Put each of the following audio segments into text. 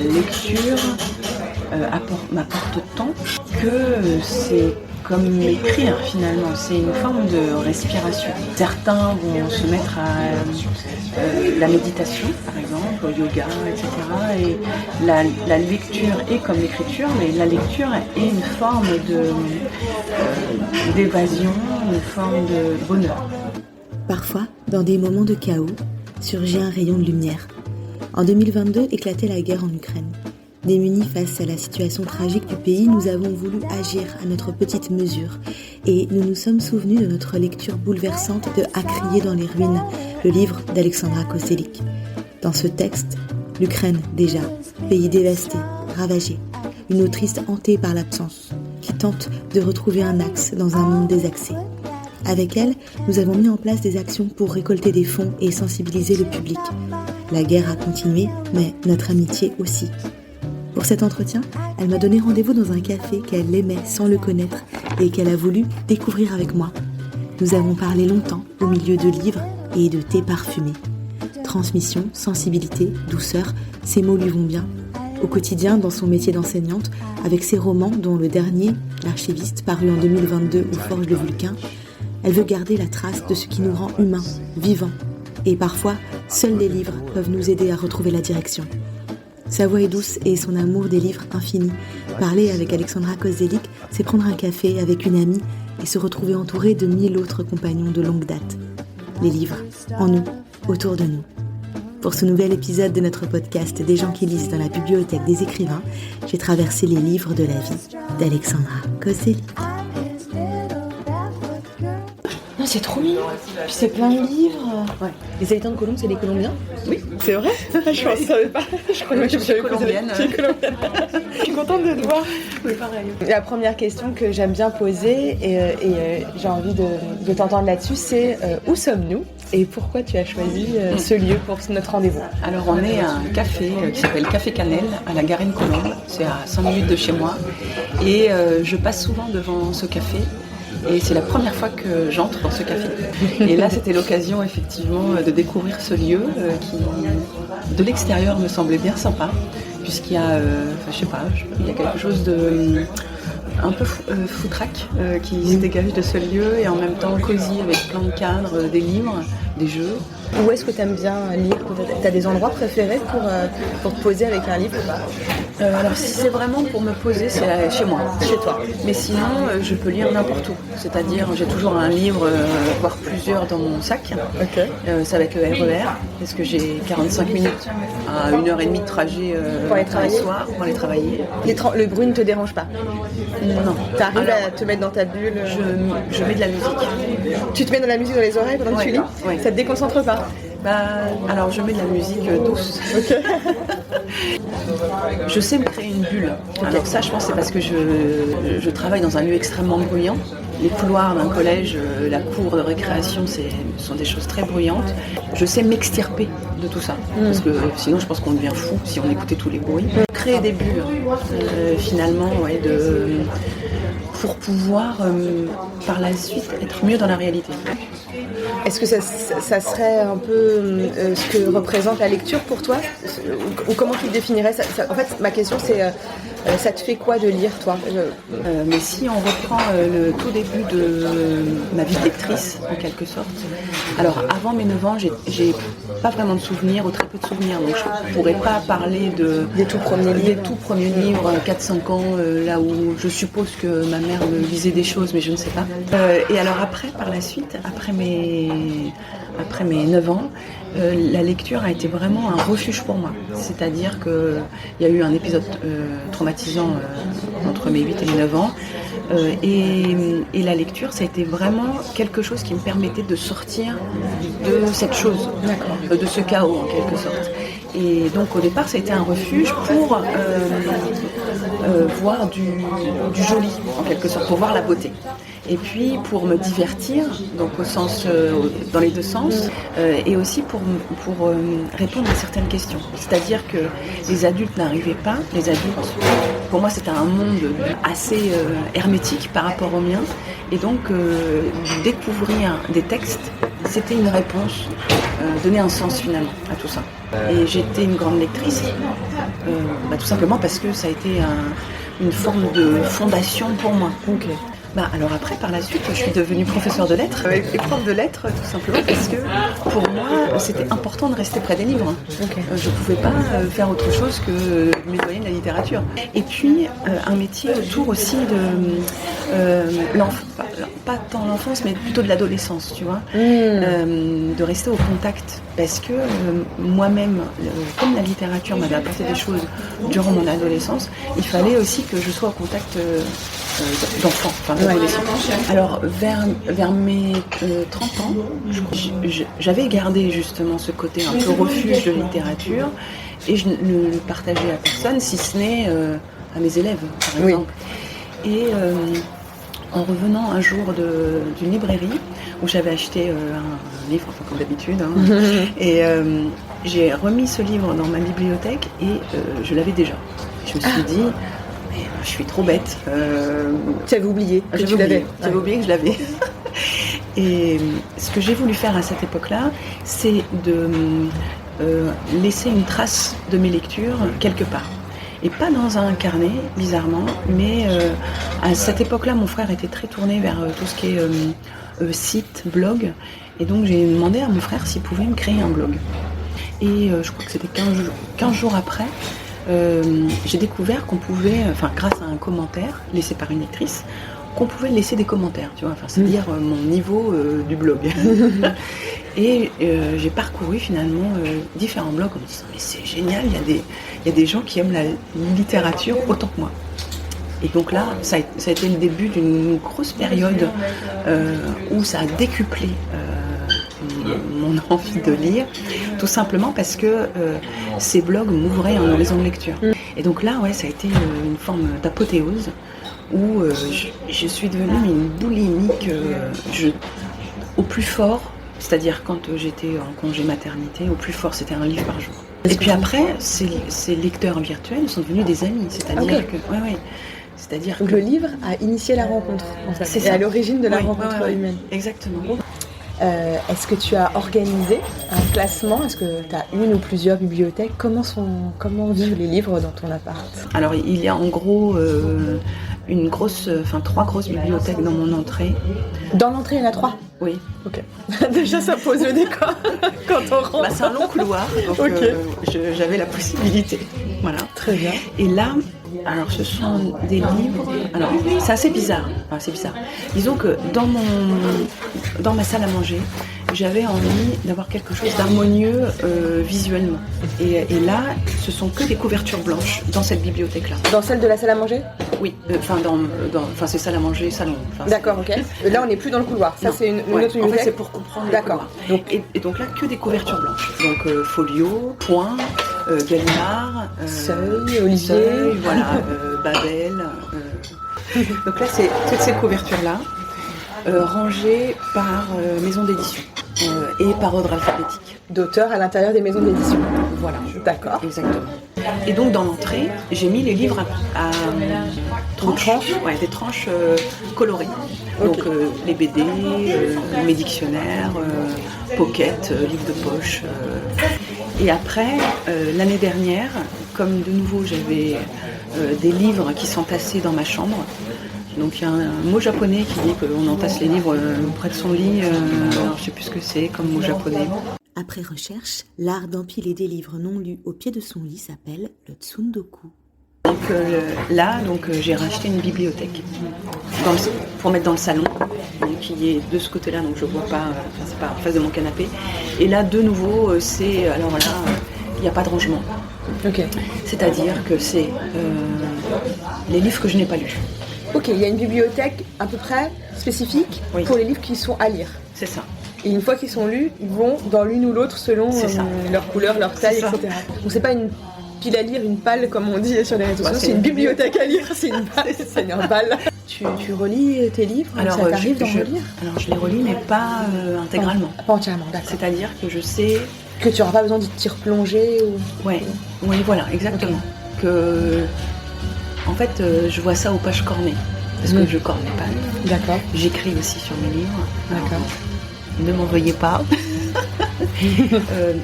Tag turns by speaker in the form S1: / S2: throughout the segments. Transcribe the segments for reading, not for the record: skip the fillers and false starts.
S1: lecture m'apporte tant que c'est comme écrire finalement, c'est une forme de respiration. Certains vont se mettre à la méditation par exemple, au yoga, etc. Et la lecture est comme l'écriture, mais la lecture est une forme d'évasion, une forme de bonheur.
S2: Parfois, dans des moments de chaos, surgit un rayon de lumière. En 2022 éclatait la guerre en Ukraine. Démunis face à la situation tragique du pays, nous avons voulu agir à notre petite mesure. Et nous nous sommes souvenus de notre lecture bouleversante de « À crier dans les ruines », le livre d'Alexandra Koselik. Dans ce texte, l'Ukraine déjà, pays dévasté, ravagé, une autrice hantée par l'absence, qui tente de retrouver un axe dans un monde désaxé. Avec elle, nous avons mis en place des actions pour récolter des fonds et sensibiliser le public. La guerre a continué, mais notre amitié aussi. Pour cet entretien, elle m'a donné rendez-vous dans un café qu'elle aimait sans le connaître et qu'elle a voulu découvrir avec moi. Nous avons parlé longtemps au milieu de livres et de thé parfumé. Transmission, sensibilité, douceur, ces mots lui vont bien. Au quotidien, dans son métier d'enseignante, avec ses romans dont le dernier, L'Archiviste, paru en 2022 aux Forges de Vulcain, elle veut garder la trace de ce qui nous rend humains, vivants. Et parfois, seuls les livres peuvent nous aider à retrouver la direction. Sa voix est douce et son amour des livres infini. Parler avec Alexandra Koselik, c'est prendre un café avec une amie et se retrouver entouré de 1000 autres compagnons de longue date. Les livres, en nous, autour de nous. Pour ce nouvel épisode de notre podcast Des gens qui lisent dans la bibliothèque des écrivains, j'ai traversé les livres de la vie d'Alexandra Koselik.
S3: Non, c'est trop mignon. Puis c'est plein de livres.
S2: Ouais.
S3: Les habitants de Colombes, c'est des Colombiens?
S1: Oui.
S3: C'est vrai? Je ne savais pas. Je croyais que j'avais
S1: colombienne.
S3: Tu es colombienne. Je suis contente de te voir.
S1: Oui, pareil.
S3: La première question que j'aime bien poser et j'ai envie de t'entendre là-dessus, c'est où sommes-nous et pourquoi tu as choisi ce lieu pour notre rendez-vous?
S1: Alors on est à un café qui s'appelle Café Cannelle à la Garenne-Colombes, c'est à 5 minutes de chez moi et je passe souvent devant ce café. Et c'est la première fois que j'entre dans ce café. Et là, c'était l'occasion, effectivement, de découvrir ce lieu qui, de l'extérieur, me semblait bien sympa, puisqu'il y a, il y a quelque chose de un peu foutraque qui se dégage de ce lieu et en même temps cosy avec plein de cadres, des livres, des jeux.
S3: Où est-ce que tu aimes bien lire? Tu as des endroits préférés pour te poser avec un livre?
S1: Alors si c'est vraiment pour me poser, c'est chez moi.
S3: Chez toi.
S1: Mais sinon, je peux lire n'importe où. C'est-à-dire, j'ai toujours un livre, voire plusieurs dans mon sac.
S3: Ok.
S1: C'est avec le RER, parce que j'ai 45 minutes à 1h30 de trajet
S3: pour aller travailler.
S1: Le soir pour aller travailler.
S3: Le bruit ne te dérange pas?
S1: Non.
S3: Tu arrives à te mettre dans ta bulle?
S1: Je mets de la musique.
S3: Tu te mets de la musique dans les oreilles pendant que tu lis?
S1: Ouais.
S3: Ça te déconcentre pas?
S1: Alors je mets de la musique douce.
S3: Ok.
S1: Je sais me créer une bulle. Alors ça, je pense, c'est parce que je travaille dans un lieu extrêmement bruyant. Les couloirs d'un collège, la cour de récréation, sont des choses très bruyantes. Je sais m'extirper de tout ça. Parce que sinon, je pense qu'on devient fou si on écoutait tous les bruits. Créer des bulles, finalement, pour pouvoir, par la suite, être mieux dans la réalité.
S3: Est-ce que ça serait un peu ce que représente la lecture pour toi? Ou comment tu le définirais? En fait, ma question, c'est ça te fait quoi de lire, toi?
S1: Mais si on reprend le tout début de ma vie de lectrice, en quelque sorte. Alors, avant mes 9 ans, j'ai pas vraiment de souvenirs, ou très peu de souvenirs. Donc, je pourrais pas parler des tout premiers livres, 4-5 ans, là où je suppose que ma mère me lisait des choses, mais je ne sais pas. Et alors après, par la suite, après mes 9 ans, la lecture a été vraiment un refuge pour moi. C'est-à-dire qu'il y a eu un épisode traumatisant entre mes 8 et mes 9 ans. Et la lecture, ça a été vraiment quelque chose qui me permettait de sortir de cette chose, de ce chaos en quelque sorte. Et donc au départ, ça a été un refuge pour voir du joli en quelque sorte, pour voir la beauté. Et puis pour me divertir, donc au sens, dans les deux sens, et aussi pour répondre à certaines questions. C'est-à-dire que les adultes n'arrivaient pas, les adultes, pour moi c'était un monde assez hermétique par rapport au mien, et donc découvrir des textes, c'était une réponse, donner un sens finalement à tout ça. Et j'étais une grande lectrice, tout simplement parce que ça a été une forme de fondation pour moi.
S3: Ok.
S1: Alors après, par la suite, je suis devenue professeure de lettres et prof de lettres, tout simplement parce que pour moi, c'était important de rester près des livres.
S3: Okay.
S1: Je ne pouvais pas faire autre chose que m'éloigner de la littérature. Et puis, un métier autour aussi de pas tant l'enfance, mais plutôt de l'adolescence, tu vois. De rester au contact. Parce que moi-même, comme la littérature m'avait apporté des choses durant mon adolescence, il fallait aussi que je sois au contact d'enfants, d'adolescents. Alors, vers mes 30 ans, j'avais gardé justement ce côté un peu refuge de littérature et je ne le partageais à personne, si ce n'est à mes élèves, par exemple. Et en revenant un jour d'une librairie où j'avais acheté un livre, comme d'habitude, et j'ai remis ce livre dans ma bibliothèque et je l'avais déjà. Je me suis dit, mais je suis trop bête.
S3: Tu avais oublié que tu l'avais.
S1: J'avais oublié que je l'avais. Et ce que j'ai voulu faire à cette époque-là, c'est de laisser une trace de mes lectures quelque part. Et pas dans un carnet, bizarrement, mais à cette époque-là, mon frère était très tourné vers tout ce qui est site, blog. Et donc j'ai demandé à mon frère s'il pouvait me créer un blog. Et je crois que c'était 15 jours après, j'ai découvert qu'on pouvait, grâce à un commentaire laissé par une lectrice, qu'on pouvait laisser des commentaires, tu vois, c'est-à-dire mon niveau du blog. Et j'ai parcouru finalement différents blogs en me disant mais c'est génial, il y a des gens qui aiment la littérature autant que moi. Et donc là, ça a été le début d'une grosse période où ça a décuplé mon envie de lire, tout simplement parce que ces blogs m'ouvraient un horizon de lecture. Et donc là, ça a été une forme d'apothéose où je suis devenue une boulimique au plus fort, c'est-à-dire quand j'étais en congé maternité, au plus fort c'était un livre par jour. Et puis après, ces lecteurs virtuels sont devenus des amis, c'est-à-dire que... C'est-à-dire
S3: donc
S1: que...
S3: le livre a initié la rencontre, en fait. C'est à l'origine de la rencontre humaine.
S1: Exactement.
S3: Est-ce que tu as organisé un classement? Est-ce que tu as une ou plusieurs bibliothèques? Comment vivent les livres dans ton appart?
S1: Alors il y a en gros trois grosses bibliothèques dans mon entrée.
S3: Dans l'entrée, il y en a 3? Oui. Ok. Déjà, ça pose le décor quand on rentre.
S1: C'est un long couloir, donc j'avais la possibilité. Voilà.
S3: Très bien.
S1: Et là, alors ce sont des livres. Alors c'est assez bizarre. Disons que dans ma salle à manger, j'avais envie d'avoir quelque chose d'harmonieux visuellement. Et là, ce sont que des couvertures blanches dans cette bibliothèque-là.
S3: Dans celle de la salle à manger? Oui.
S1: C'est salle à manger, salon.
S3: D'accord, ok. Là, on n'est plus dans le couloir. Ça, c'est une autre bibliothèque.
S1: En fait, c'est pour comprendre. D'accord. Et donc là, que des couvertures blanches. Donc Folio, Point, Gallimard,
S3: Seuil, Olivier,
S1: Seuil, voilà, Babel. Donc là, c'est toutes ces couvertures-là, rangées par maison d'édition et par ordre alphabétique.
S3: D'auteurs à l'intérieur des maisons d'édition.
S1: Voilà.
S3: D'accord.
S1: Exactement. Et donc dans l'entrée, j'ai mis les livres à tranches, des tranches colorées. Donc les BD, mes dictionnaires, pocket, livres de poche. Et après, l'année dernière, comme de nouveau j'avais des livres qui s'entassaient dans ma chambre, donc il y a un mot japonais qui dit qu'on entasse les livres près de son lit, alors je sais plus ce que c'est comme mot japonais.
S2: Après recherche, l'art d'empiler des livres non lus au pied de son lit s'appelle le tsundoku.
S1: Donc j'ai racheté une bibliothèque pour mettre dans le salon, qui est de ce côté-là, donc je vois pas, c'est pas en face de mon canapé. Et là, de nouveau, il n'y a pas de rangement.
S3: Okay.
S1: C'est-à-dire que c'est les livres que je n'ai pas lus.
S3: Ok, il y a une bibliothèque à peu près spécifique pour les livres qui sont à lire.
S1: C'est ça.
S3: Et une fois qu'ils sont lus, ils vont dans l'une ou l'autre selon leur couleur, leur taille, etc. Donc c'est pas une pile à lire, une palle comme on dit sur les réseaux sociaux, c'est une bibliothèque à lire, c'est une palle, c'est une balle. Tu relis tes livres? Alors, ça t'arrive d'en relire?
S1: Alors je les relis, mais pas intégralement.
S3: Pas entièrement, d'accord.
S1: C'est-à-dire que je sais...
S3: Que tu n'auras pas besoin de t'y replonger ou...
S1: Oui, voilà, exactement. Okay. En fait, je vois ça aux pages cornées, parce que je corne les pages.
S3: D'accord.
S1: J'écris aussi sur mes livres.
S3: D'accord.
S1: Ne m'en veuillez pas.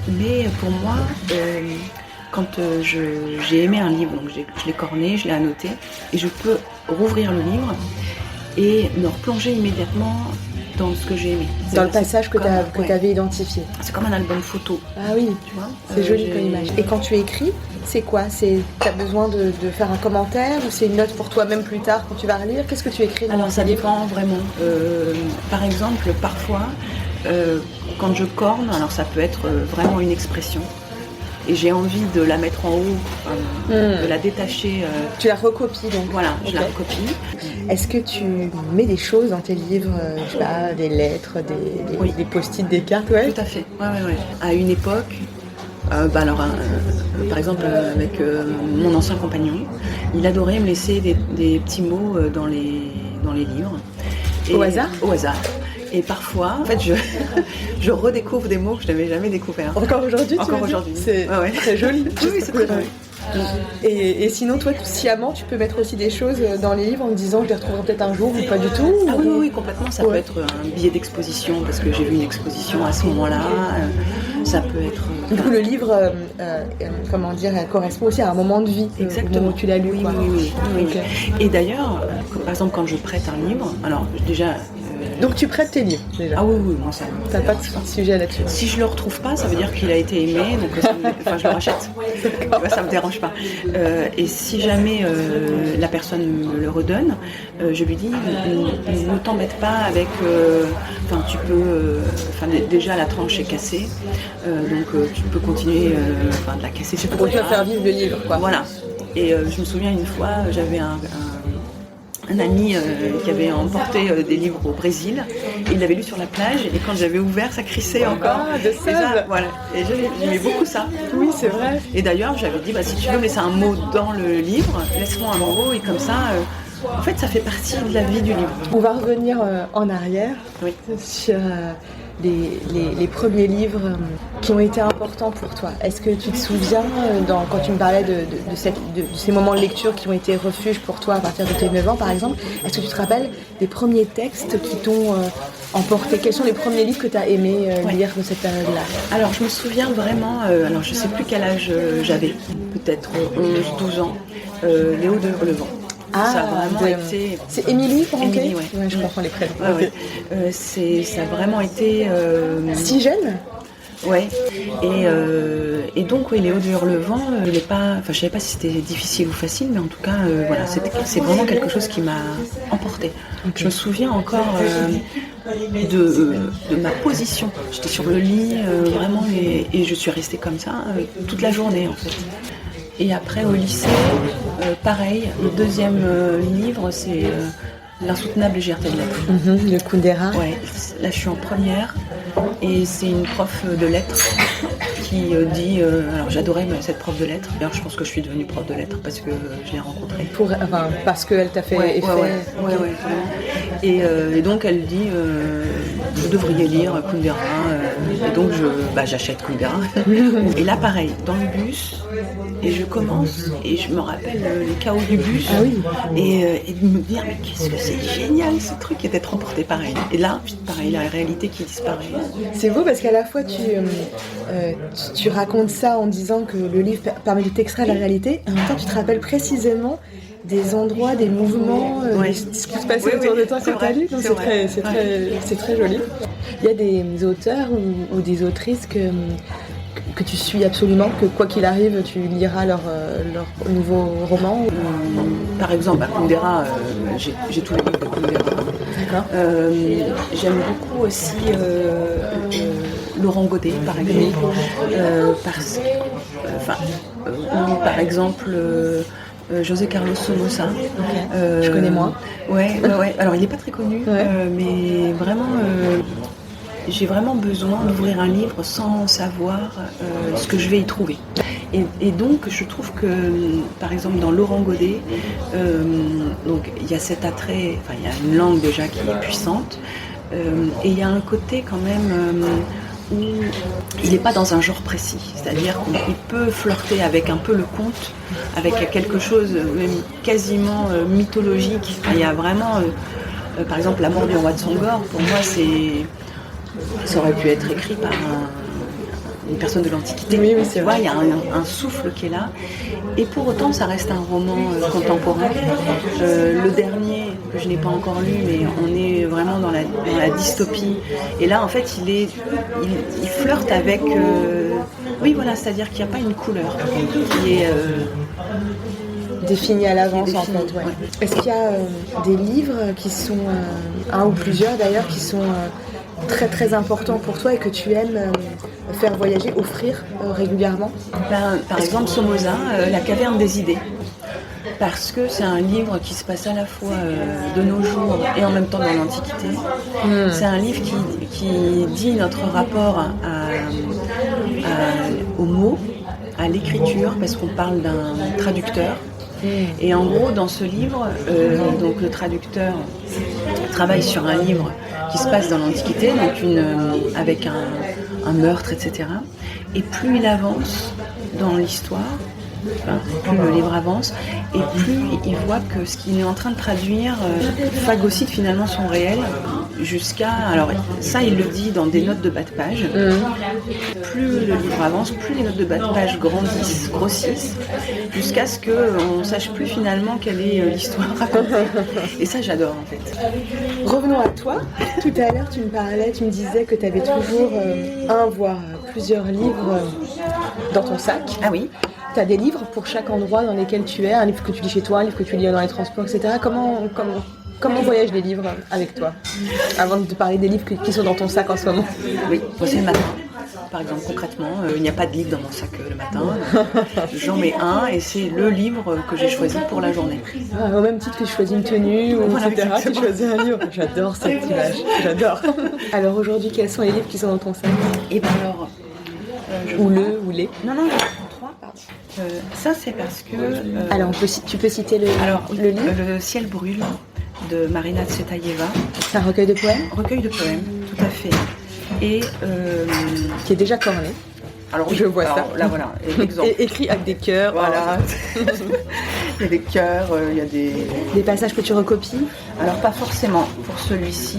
S1: Mais pour moi, quand j'ai aimé un livre, donc je l'ai corné, je l'ai annoté, et je peux rouvrir le livre et me replonger immédiatement dans ce que j'ai aimé.
S3: Dans le passage que tu avais identifié.
S1: C'est comme un album photo.
S3: Ah oui,
S1: tu vois.
S3: C'est joli comme image. Et quand tu écris, c'est quoi? T'as besoin de faire un commentaire ou c'est une note pour toi-même plus tard quand tu vas relire? Qu'est-ce que tu écris?
S1: Alors ça dépend vraiment. Par exemple, parfois, quand je corne, alors ça peut être vraiment une expression. Et j'ai envie de la mettre en haut, de la détacher.
S3: Tu la recopies donc?
S1: Voilà, je la recopie.
S3: Est-ce que tu mets des choses dans tes livres, je sais pas, des lettres, des post-it, des cartes? Ouais.
S1: Tout à fait. Ouais. À une époque, par exemple avec mon ancien compagnon, il adorait me laisser des petits mots dans les livres.
S3: Et au hasard?
S1: Au hasard. Et parfois, en fait, je redécouvre des mots que je n'avais jamais découverts.
S3: Encore aujourd'hui?
S1: Encore aujourd'hui.
S3: C'est très joli.
S1: Oui, c'est très joli.
S3: Et sinon, toi, sciemment, tu peux mettre aussi des choses dans les livres en me disant je les retrouverai peut-être un jour ou pas du tout?
S1: Ah oui, complètement. Ça peut être un billet d'exposition parce que j'ai vu une exposition à ce moment-là. Ça peut être...
S3: Du coup, le livre, correspond aussi à un moment de vie.
S1: Exactement.
S3: Au moment où tu l'as lu.
S1: Oui. Okay. Et d'ailleurs, par exemple, quand je prête un livre, alors déjà...
S3: Donc tu prêtes tes livres déjà?
S1: Ah oui, moi ça.
S3: T'as pas de sujet là-dessus?
S1: Si je le retrouve pas, ça veut dire qu'il a été aimé, donc je le rachète. Ça me dérange pas. Et si jamais la personne me le redonne, je lui dis ne t'embête pas avec. Tu peux. Déjà la tranche est cassée, donc tu peux continuer de la casser.
S3: Pour faire vivre le livre, quoi.
S1: Voilà. Et je me souviens une fois, j'avais un ami qui avait emporté des livres au Brésil. Il l'avait lu sur la plage et quand j'avais ouvert, ça crissait encore.
S3: Ah, de sable.
S1: Voilà. Et j'aimais beaucoup ça.
S3: Oui, c'est vrai.
S1: Et d'ailleurs, j'avais dit, si tu veux me laisser un mot dans le livre, laisse-moi un mot et comme ça, en fait, ça fait partie de la vie du livre.
S3: On va revenir en arrière sur les premiers livres qui ont été importants pour toi. Est-ce que tu te souviens, quand tu me parlais de ces moments de lecture qui ont été refuges pour toi à partir de tes 9 ans par exemple, est-ce que tu te rappelles des premiers textes qui t'ont emporté? Quels sont les premiers livres que tu as aimé lire de cette période-là? Alors je me souviens vraiment,
S1: je ne sais plus quel âge j'avais, peut-être 11-12 ans, Léo de Hurlevent. Ça a vraiment été...
S3: C'est Émilie Franquet?
S1: Émilie,
S3: ouais. Je comprends les prénoms.
S1: Ça a vraiment été...
S3: Si jeune?
S1: Ouais. Et donc, Léo de Hurlevent, je ne savais pas si c'était difficile ou facile, mais en tout cas, c'est vraiment quelque chose qui m'a emportée. Okay. Je me souviens encore de ma position. J'étais sur le lit, vraiment, et je suis restée comme ça toute la journée, en fait. Et après, au lycée, pareil, le deuxième livre, c'est L'insoutenable légèreté de l'être.
S3: Le Kundera.
S1: Ouais, là je suis en première et c'est une prof de lettres qui dit... alors j'adorais cette prof de lettres. D'ailleurs je pense que je suis devenue prof de lettres parce que je l'ai rencontrée.
S3: Parce qu'elle t'a fait effet.
S1: Ouais, et donc elle dit vous devriez lire Kundera. Et donc j'achète Kundera. Et là pareil, dans le bus, et je commence et je me rappelle les chaos du bus.
S3: Ah oui.
S1: Et de me dire mais qu'est-ce que c'est génial ce truc, et d'être emporté pareil. Et là, pareil, la réalité qui disparaît.
S3: C'est beau parce qu'à la fois tu racontes ça en disant que le livre permet de t'extraire la réalité, et en même temps tu te rappelles précisément des endroits, des mouvements, ce qui se passait autour de toi quand tu as lu. C'est très joli. Il y a des auteurs ou des autrices que tu suis absolument, que quoi qu'il arrive, tu liras leur nouveau roman?
S1: Par exemple, à Kundera, j'ai tous les livres de Kundera.
S3: D'accord.
S1: J'aime beaucoup aussi Laurent Godet, par exemple. Par exemple, José Carlos Somoza.
S3: Okay. Je connais moins.
S1: Ouais. Alors, il n'est pas très connu, mais vraiment... j'ai vraiment besoin d'ouvrir un livre sans savoir ce que je vais y trouver. Et donc, je trouve que, par exemple, dans Laurent Godet, donc il y a cet attrait, il y a une langue déjà qui est puissante, et il y a un côté quand même où il n'est pas dans un genre précis. C'est-à-dire qu'il peut flirter avec un peu le conte, avec quelque chose même quasiment mythologique. Il y a vraiment, par exemple, La mort du roi de Sangor, pour moi, ça aurait pu être écrit par une personne de l'Antiquité.
S3: Oui,
S1: tu vois, il y a un souffle qui est là. Et pour autant, ça reste un roman contemporain. Le dernier, que je n'ai pas encore lu, mais on est vraiment dans la dystopie. Et là, en fait, il flirte avec... oui, voilà, c'est-à-dire qu'il n'y a pas une couleur qui est...
S3: définie à l'avance, en fait. Ouais.
S1: Ouais.
S3: Est-ce qu'il y a des livres qui sont, un ou plusieurs d'ailleurs, qui sont très très importants pour toi et que tu aimes faire voyager, offrir régulièrement?
S1: Par exemple, Somoza, La caverne des idées. Parce que c'est un livre qui se passe à la fois de nos jours et en même temps dans l'Antiquité. C'est un livre qui dit notre rapport aux mots, à l'écriture, parce qu'on parle d'un traducteur. Et en gros, dans ce livre, donc le traducteur travaille sur un livre qui se passe dans l'Antiquité, donc avec un meurtre, etc. Et plus il avance dans l'histoire, plus le livre avance, et plus il voit que ce qu'il est en train de traduire phagocyte finalement son réel, jusqu'à... Alors ça, il le dit dans des notes de bas de page. Plus le livre avance, plus les notes de bas de page grossissent, jusqu'à ce qu'on ne sache plus finalement quelle est l'histoire racontée. Et ça, j'adore en fait.
S3: Revenons à toi. Tout à l'heure, tu me disais que tu avais toujours un, voire plusieurs livres dans ton sac.
S1: Ah oui.
S3: Tu as des livres pour chaque endroit dans lesquels tu es, un livre que tu lis chez toi, un livre que tu lis dans les transports, etc. Comment voyagent les livres avec toi? Avant de te parler des livres qui sont dans ton sac en ce moment.
S1: Oui, c'est le matin. Par exemple, concrètement, il n'y a pas de livre dans mon sac le matin. J'en mets un et c'est le livre que j'ai choisi pour la journée.
S3: Au même titre que je choisis une tenue,
S1: voilà,
S3: etc. Tu choisis un livre. J'adore cette image. J'adore. Alors aujourd'hui, quels sont les livres qui sont dans ton sac?
S1: Et bien alors...
S3: ou les.
S1: Non, je prends 3, pardon. Ça, c'est parce que...
S3: Alors, tu peux citer le livre?
S1: Le ciel brûle de Marina Tsvetaeva.
S3: C'est un recueil de poèmes?
S1: Recueil de poèmes, tout à fait. Et...
S3: qui est déjà corné.
S1: Alors oui,
S3: je vois ça.
S1: Là, voilà, exemple.
S3: Écrit avec des cœurs.
S1: Voilà. Il y a des cœurs, il y a des...
S3: Des passages que tu recopies?
S1: Alors, pas forcément. Pour celui-ci...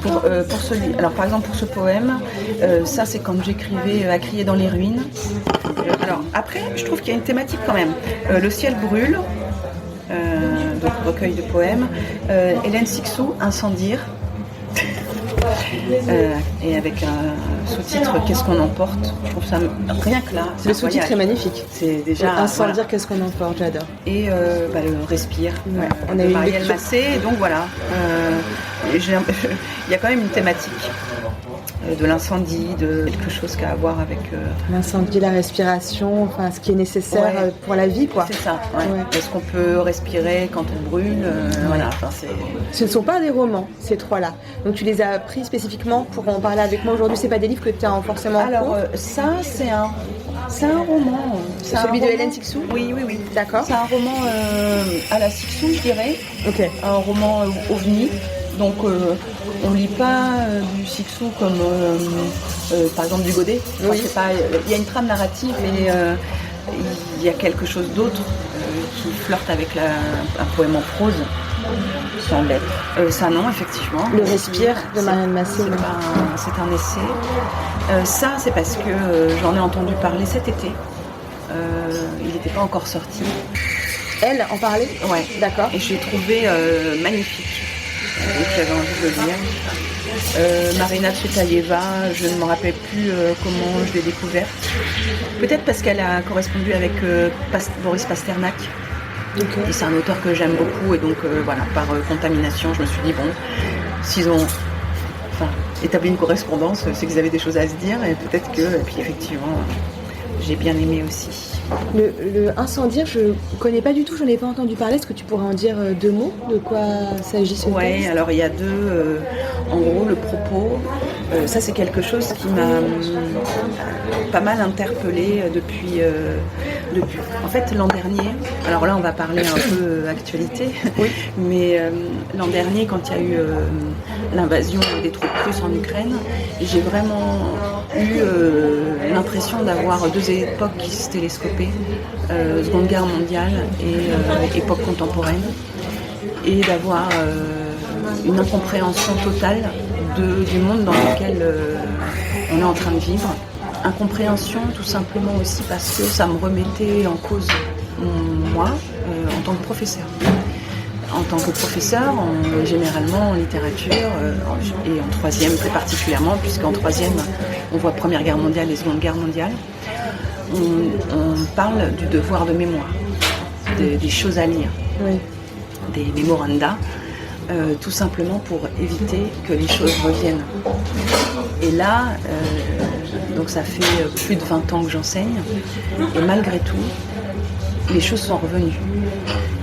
S1: Pour celui, alors par exemple pour ce poème, ça c'est quand j'écrivais à crier dans les ruines. Alors après, je trouve qu'il y a une thématique quand même. Le ciel brûle, donc recueil de poèmes. Hélène Sixou, Incendier. Et avec un sous-titre Qu'est-ce qu'on emporte. Je trouve ça rien que là.
S3: Le sous-titre est magnifique.
S1: C'est déjà
S3: Incendier, voilà. Qu'est-ce qu'on emporte, j'adore.
S1: Et le Respire.
S3: Ouais, on a eu
S1: Marielle Massé. Donc voilà. Il y a quand même une thématique de l'incendie, de quelque chose qu'à voir avec...
S3: L'incendie, la respiration, enfin ce qui est nécessaire pour la vie, quoi.
S1: C'est ça, ouais. Est-ce qu'on peut respirer quand on brûle Voilà, enfin c'est...
S3: Ce ne sont pas des romans, ces trois-là. Donc tu les as pris spécifiquement pour en parler avec moi aujourd'hui. C'est pas des livres que tu as forcément en cours?
S1: Alors ça, c'est un roman.
S3: C'est celui de Hélène Sixou?
S1: Oui.
S3: D'accord.
S1: C'est un roman à la Sixou, je dirais.
S3: Ok.
S1: Un roman ovni. Donc on lit pas du Sixou comme par exemple du Godet. Enfin,
S3: oui.
S1: Il y a une trame narrative, mais il y a quelque chose d'autre qui flirte avec un poème en prose, sans lettres. Ça non, effectivement.
S3: Le Respire de Marielle Massé.
S1: C'est un essai. Ça, c'est parce que j'en ai entendu parler cet été. Il n'était pas encore sorti.
S3: Elle en parlait?
S1: Ouais.
S3: D'accord.
S1: Et je l'ai trouvé magnifique. Donc j'avais envie de le lire. Marina Tsvetaeva, je ne me rappelle plus comment je l'ai découverte. Peut-être parce qu'elle a correspondu avec Boris Pasternak. Okay. Et c'est un auteur que j'aime beaucoup et donc voilà, par contamination, je me suis dit bon, s'ils ont établi une correspondance, c'est qu'ils avaient des choses à se dire et peut-être que, et puis effectivement, j'ai bien aimé aussi.
S3: Le Incendier, je ne connais pas du tout, je n'en ai pas entendu parler. Est-ce que tu pourrais en dire 2 mots? De quoi s'agit ce texte?
S1: Oui, alors il y a en gros, le propos, ça c'est quelque chose qui m'a pas mal interpellée depuis. En fait, l'an dernier, alors là on va parler un peu actualité, oui. Mais l'an dernier, quand il y a eu l'invasion des troupes russes en Ukraine, j'ai vraiment eu l'impression d'avoir 2 époques qui se télescopaient, Seconde Guerre mondiale et époque contemporaine, et d'avoir une incompréhension totale du monde dans lequel on est en train de vivre. Incompréhension tout simplement aussi parce que ça me remettait en cause moi en tant que professeur. En tant que professeur, généralement en littérature et en troisième plus particulièrement, puisqu'en troisième on voit Première Guerre mondiale et Seconde Guerre mondiale, on parle du devoir de mémoire, des choses à lire, oui. Des memoranda, tout simplement pour éviter que les choses reviennent. Et là, donc ça fait plus de 20 ans que j'enseigne, et malgré tout, les choses sont revenues.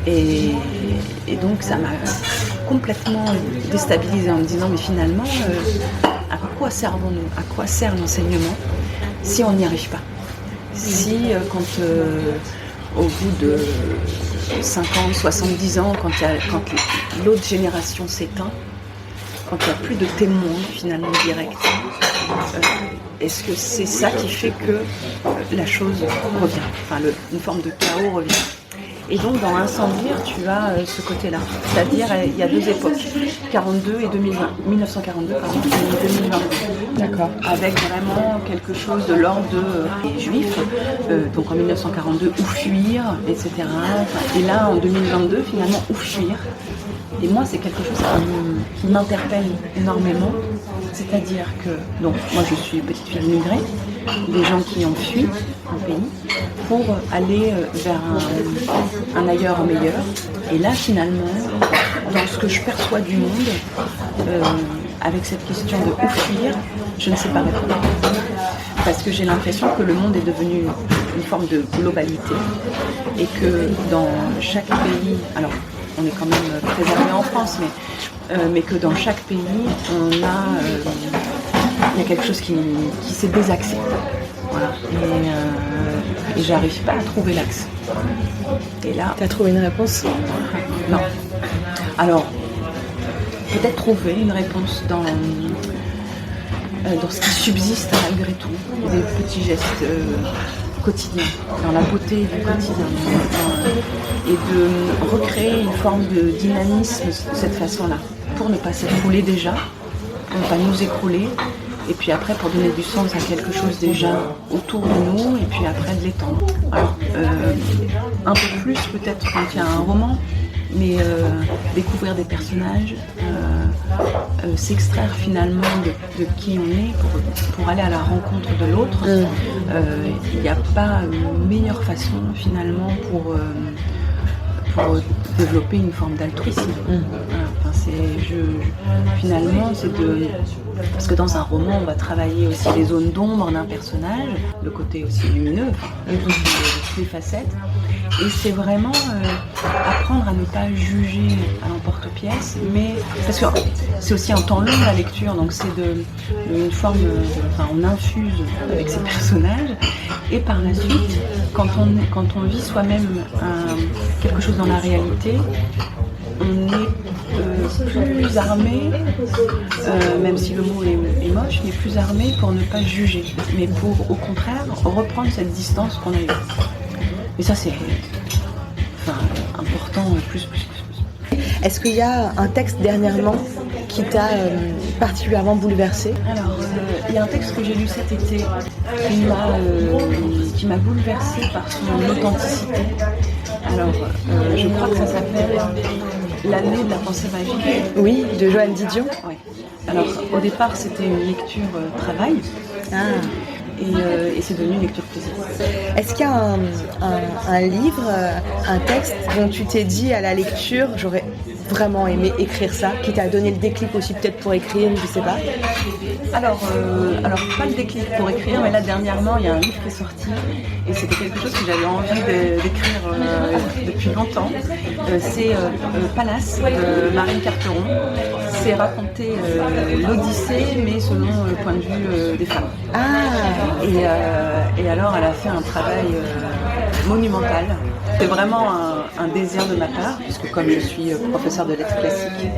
S1: Et donc ça m'a complètement déstabilisée en me disant mais finalement, à quoi servons-nous ? À quoi sert l'enseignement si on n'y arrive pas ? Si quand au bout de 50, 70 ans, quand l'autre génération s'éteint, quand il n'y a plus de témoins finalement directs, est-ce que c'est ça qui fait que la chose revient, enfin une forme de chaos revient? Et donc dans Incendiaire, tu as ce côté-là, c'est-à-dire il y a deux époques, 42 et 2020, 1942 pardon, et 2020. D'accord. Avec vraiment quelque chose de l'ordre des Juifs, donc en 1942 où fuir, etc. Et là en 2022 finalement où fuir. Et moi c'est quelque chose qui m'interpelle énormément, c'est-à-dire que donc moi je suis petite fille immigrée, des gens qui ont fui un pays pour aller vers un ailleurs meilleur. Et là finalement, dans ce que je perçois du monde, avec cette question de où fuir, je ne sais pas répondre. Parce que j'ai l'impression que le monde est devenu une forme de globalité et que dans chaque pays, alors on est quand même préservé en France, mais que dans chaque pays, il y a quelque chose qui s'est désaxé. Voilà. Et j'arrive pas à trouver l'axe. Et là,
S3: t'as trouvé une réponse ?
S1: Non. Alors, peut-être trouver une réponse dans ce qui subsiste malgré tout, des petits gestes quotidiens, dans la beauté du quotidien, et de recréer une forme de dynamisme de cette façon-là, pour ne pas s'écrouler déjà, pour ne pas nous écrouler, et puis après pour donner du sens à quelque chose déjà autour de nous, et puis après de l'étendre. Alors, un peu plus peut-être quand il y a un roman, mais découvrir des personnages, s'extraire finalement de qui on est pour aller à la rencontre de l'autre. Il n'y a pas une meilleure façon finalement pour développer une forme d'altruisme. Voilà. Enfin, finalement, c'est de... Parce que dans un roman, on va travailler aussi les zones d'ombre d'un personnage, le côté aussi lumineux, toutes les facettes. Et c'est vraiment apprendre à ne pas juger à l'emporte-pièce, mais parce que c'est aussi un temps long la lecture, donc c'est une forme on infuse avec ces personnages, et par la suite, quand on vit soi-même quelque chose dans la réalité, on est plus armé, même si le mot est moche, mais plus armé pour ne pas juger, mais pour au contraire reprendre cette distance qu'on a eue. Et ça c'est important, plus.
S3: Est-ce qu'il y a un texte dernièrement qui t'a particulièrement bouleversé ?
S1: Alors, il y a un texte que j'ai lu cet été qui m'a bouleversée par son authenticité. Alors, je crois que ça s'appelle L'année de la pensée magique.
S3: Oui, de Joanne Didion.
S1: Oui. Alors, au départ, c'était une lecture travail. Et c'est devenu une lecture plaisir.
S3: Est-ce qu'il y a un livre, un texte dont tu t'es dit à la lecture, j'aurais vraiment aimé écrire ça, qui t'a donné le déclic aussi peut-être pour écrire, je sais pas?
S1: Alors pas le déclic pour écrire, mais là dernièrement il y a un livre qui est sorti et c'était quelque chose que j'avais envie d'écrire depuis longtemps. C'est Pallas de Marine Carteron. C'est raconter l'Odyssée mais selon le point de vue des femmes. Et alors elle a fait un travail monumental. C'est vraiment un désir de ma part, puisque comme je suis professeur de lettres classiques,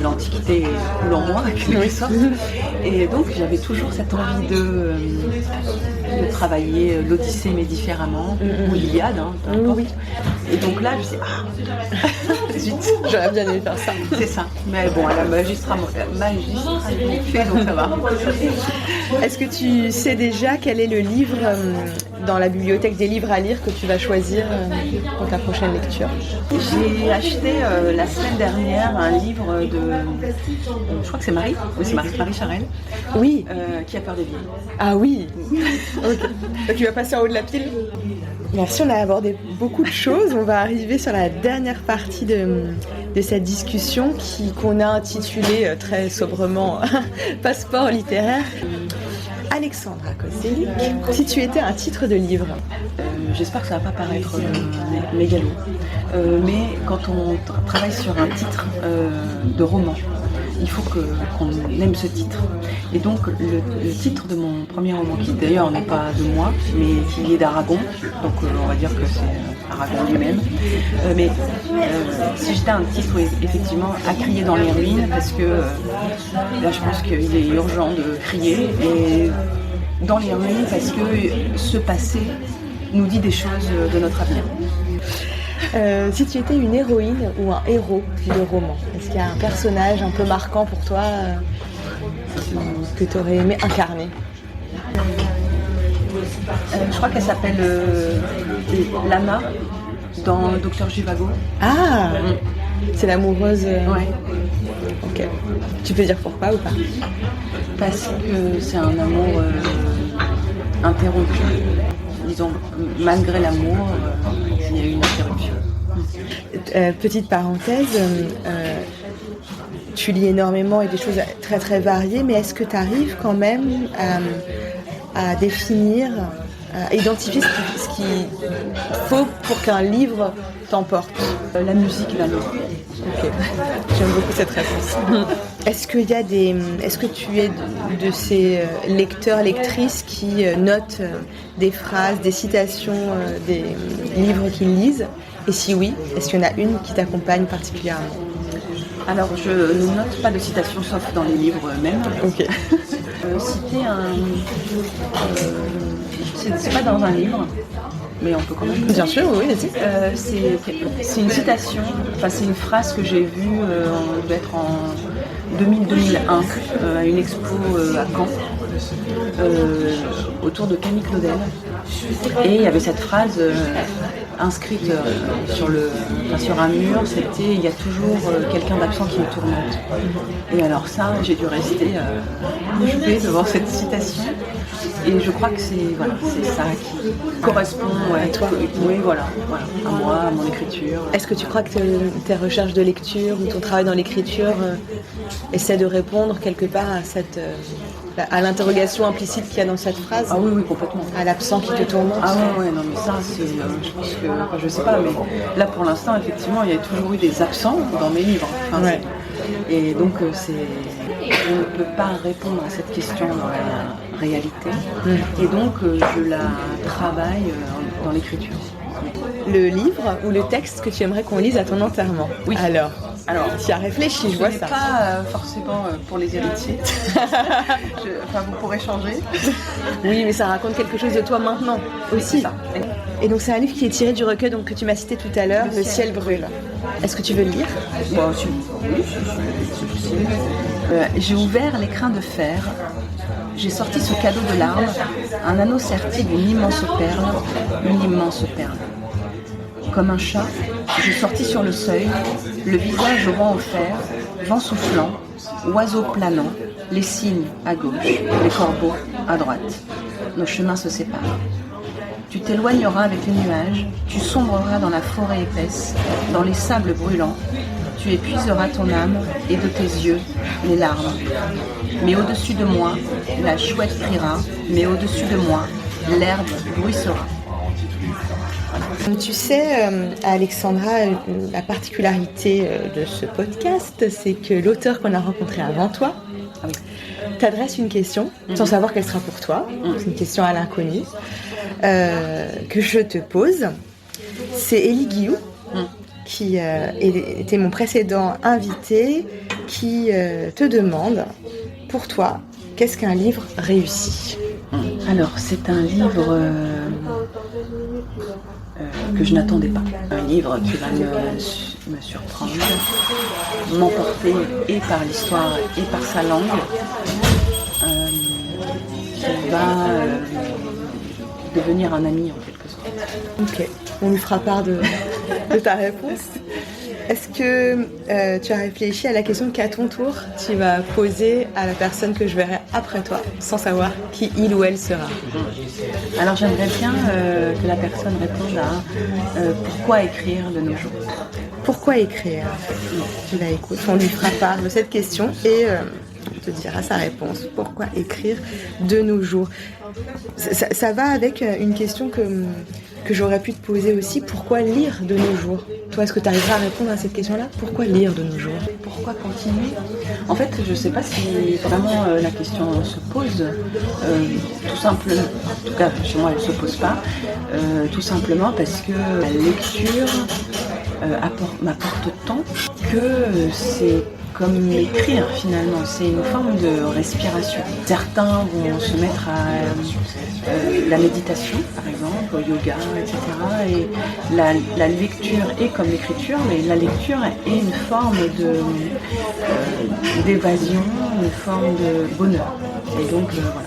S1: l'Antiquité coule en moi, en quelque sorte. Et donc j'avais toujours cette envie de travailler l'Odyssée mais différemment, ou l'Iliade,
S3: Oui.
S1: Et donc là, je sais,
S3: Zut, j'aurais bien aimé faire ça.
S1: C'est ça. Mais bon, elle a magistralement fait, donc ça va.
S3: Est-ce que tu sais déjà quel est le livre dans la bibliothèque des livres à lire que tu vas choisir pour ta prochaine lecture?
S1: J'ai acheté la semaine dernière un livre de... je crois que c'est Marie. Oui, c'est Marie Charelle.
S3: Oui.
S1: Qui a peur des vieilles.
S3: Ah oui. Ok. Donc tu vas passer en haut de la pile. Merci, on a abordé beaucoup de choses. On va arriver sur la dernière partie de cette discussion qu'on a intitulée très sobrement « Passeport littéraire ». Alexandra Koselic, si tu étais un titre de livre.
S1: J'espère que ça ne va pas paraître mégalo. Mais quand on travaille sur un titre de roman, il faut qu'on aime ce titre. Et donc le titre de mon premier roman, qui d'ailleurs n'est pas de moi, mais qui est d'Aragon, donc on va dire que c'est Aragon lui-même. Mais si j'étais un titre, effectivement, à crier dans les ruines, parce que là je pense qu'il est urgent de crier, et dans les ruines, parce que ce passé nous dit des choses de notre avenir.
S3: Si tu étais une héroïne ou un héros de roman, est-ce qu'il y a un personnage un peu marquant pour toi que tu aurais aimé incarner?
S1: Je crois qu'elle s'appelle Lana dans Docteur Zhivago.
S3: Ah, c'est l'amoureuse.
S1: Ouais.
S3: Ok. Tu peux dire pourquoi ou pas?
S1: Parce que c'est un amour interrompu. Disons, malgré l'amour, il y a eu une interruption.
S3: Petite parenthèse, tu lis énormément et des choses très très variées, mais est-ce que tu arrives quand même à définir, à identifier ce qu'il faut pour qu'un livre t'emporte?
S1: La musique, la langue.
S3: Ok, j'aime beaucoup cette réponse. Est-ce que tu es de ces lecteurs, lectrices qui notent des phrases, des citations des livres qu'ils lisent? Et si oui, est-ce qu'il y en a une qui t'accompagne particulièrement?
S1: Alors, je ne note pas de citations, sauf dans les livres eux-mêmes.
S3: Ok.
S1: Citer c'est pas dans un livre, mais on peut quand même.
S3: Bien sûr, oui, vas-y.
S1: C'est une citation, enfin c'est une phrase que j'ai vue, on devait être en 2000-2001, à une expo à Caen, autour de Camille Claudel. Et il y avait cette phrase inscrite sur un mur, c'était « Il y a toujours quelqu'un d'absent qui me tourmente ». Et alors ça, j'ai dû rester bouche bée devant cette citation. Et je crois que c'est ça qui correspond à toi. Oui, voilà, à moi, à mon écriture.
S3: Est-ce que tu crois que tes recherches de lecture ou ton travail dans l'écriture essaie de répondre quelque part à l'interrogation implicite qu'il y a dans cette phrase?
S1: Ah oui, complètement.
S3: À l'absent qui te tourmente?
S1: Ah ouais, non mais ça, je pense que, je sais pas, mais là pour l'instant, effectivement, il y a toujours eu des absents dans mes livres. Enfin,
S3: ouais.
S1: Et donc, je ne peux pas répondre à cette question dans la réalité. Et donc, je la travaille dans l'écriture.
S3: Le livre ou le texte que tu aimerais qu'on lise à ton enterrement?
S1: Oui.
S3: Alors, tu as réfléchi, je vois ça.
S1: Pas forcément pour les héritiers. Vous pourrez changer.
S3: Oui, mais ça raconte quelque chose de toi maintenant aussi.
S1: Ça.
S3: Et donc c'est un livre qui est tiré du recueil que tu m'as cité tout à l'heure, Le ciel brûle. Est-ce que tu veux le lire?
S1: Bon, j'ai ouvert l'écrin de fer. J'ai sorti ce cadeau de larmes, un anneau serti d'une immense perle, une immense perle. Comme un chat, je sortis sur le seuil, le visage rond au fer, vent soufflant, oiseaux planant, les cygnes à gauche, les corbeaux à droite. Nos chemins se séparent. Tu t'éloigneras avec les nuages, tu sombreras dans la forêt épaisse, dans les sables brûlants, tu épuiseras ton âme et de tes yeux les larmes. Mais au-dessus de moi, la chouette criera, mais au-dessus de moi, l'herbe bruissera.
S3: Tu sais, Alexandra, la particularité de ce podcast, c'est que l'auteur qu'on a rencontré avant toi t'adresse une question, sans savoir qu'elle sera pour toi. C'est une question à l'inconnu que je te pose. C'est Élie Guillou, qui était mon précédent invité, qui te demande, pour toi, qu'est-ce qu'un livre réussi?
S1: Alors, c'est un livre que je n'attendais pas. Un livre qui va me surprendre, m'emporter et par l'histoire et par sa langue, qui va devenir un ami en quelque sorte.
S3: Ok, on lui fera part de ta réponse. Est-ce que tu as réfléchi à la question qu'à ton tour, tu vas poser à la personne que je verrai après toi, sans savoir qui il ou elle sera?
S1: Alors j'aimerais bien que la personne réponde à pourquoi écrire de nos jours.
S3: Pourquoi écrire? Bah, écoute, on lui fera part de cette question et on te dira sa réponse. Pourquoi écrire de nos jours? Ça va avec une question que j'aurais pu te poser aussi. Pourquoi lire de nos jours? Toi, est-ce que tu arriveras à répondre à cette question-là? Pourquoi lire de nos jours?
S1: Pourquoi continuer? En fait, je ne sais pas si vraiment la question se pose. Tout simplement, en tout cas, chez moi, elle ne se pose pas. Tout simplement parce que la lecture m'apporte tant que c'est comme écrire finalement, c'est une forme de respiration. Certains vont se mettre à la méditation par exemple, au yoga, etc. Et la lecture est comme l'écriture, mais la lecture est une forme d'évasion, une forme de bonheur. Et donc voilà.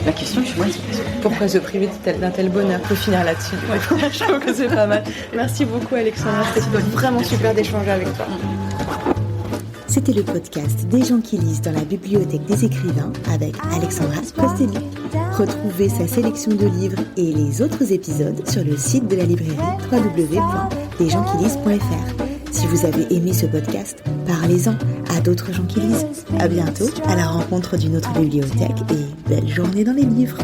S1: La question chez moi, c'est
S3: pourquoi se priver d'un tel bonheur? Faut finir là-dessus. Je trouve que c'est pas mal. Merci beaucoup Alexandra, c'était vraiment super d'échanger avec toi.
S2: C'était le podcast des gens qui lisent dans la bibliothèque des écrivains avec Alexandra Costelli. Retrouvez sa sélection de livres et les autres épisodes sur le site de la librairie www.lesgentsquilisent.fr. Si vous avez aimé ce podcast, parlez-en à d'autres gens qui lisent. À bientôt, à la rencontre d'une autre bibliothèque et belle journée dans les livres.